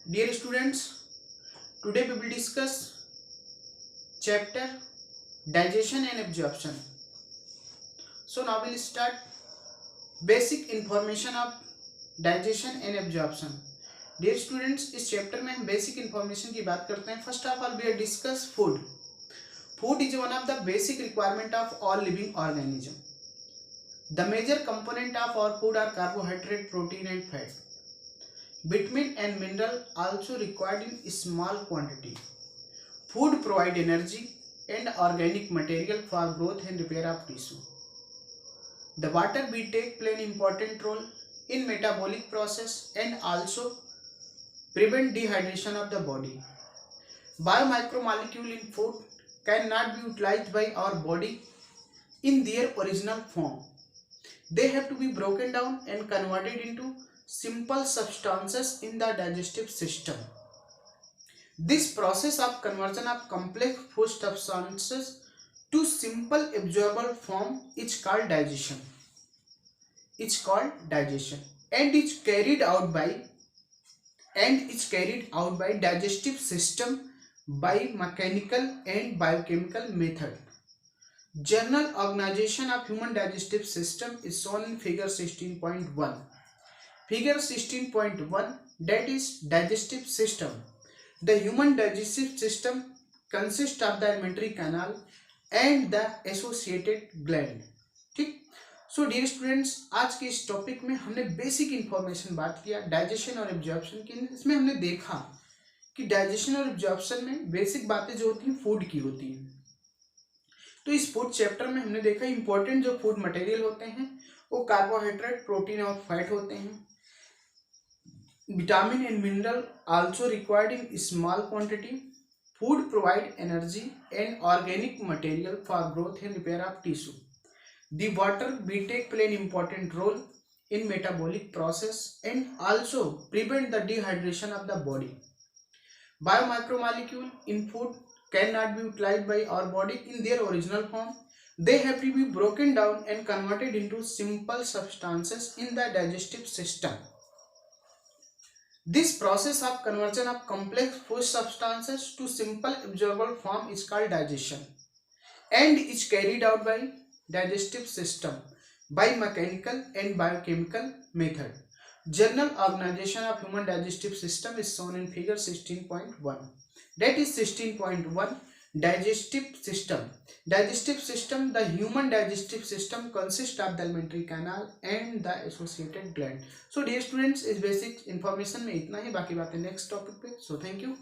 Dear students, today we will discuss chapter digestion and absorption. So now we will start basic information of digestion and absorption. Dear students, इस chapter में हम basic information की बात करते हैं. First of all we are discuss food. Food is one of the basic requirement of all living organism. The major component of our food are carbohydrate, protein and fat. Vitamin and mineral also required in small quantity. Food provide energy and organic material for growth and repair of tissue. The water we take play an important role in metabolic process and also prevent dehydration of the body. Biomicromolecule in food cannot be utilized by our body in their original form. They have to be broken down and converted into simple substances in the digestive system. This process of conversion of complex food substances to simple absorbable form is called digestion. And it's carried out by digestive system by mechanical and biochemical method. General organization of human digestive system is shown in figure 16.1. Figure 16.1, that is digestive system. The human digestive system consists of the alimentary canal and the associated gland. ठीक. So dear students, आज के इस topic में हमने basic information बात किया digestion और absorption की. इसमें हमने देखा कि डाइजेशन और एब्जॉर्प्शन में बेसिक बातें जो होती हैं फूड की होती हैं. तो इस फूड चैप्टर में हमने देखा इंपॉर्टेंट जो फूड मटेरियल होते हैं वो कार्बोहाइड्रेट, प्रोटीन और फैट होते हैं. Vitamin and mineral also required in small quantity. Food provide energy and organic material for growth and repair of tissue. The water we take play an important role in metabolic process and also prevent the dehydration of the body. Biomicromolecule in food cannot be utilized by our body in their original form. They have to be broken down and converted into simple substances in the digestive system. This process of conversion of complex food substances to simple absorbable form is called digestion and is carried out by digestive system by mechanical and biochemical method. General organization of human digestive system is shown in figure 16.1. That is 16.1, digestive system. Digestive system, the human digestive system consists of the alimentary canal and the associated gland. So dear students, इस basic information में इतना ही, बाकी बातें next topic पे. So thank you.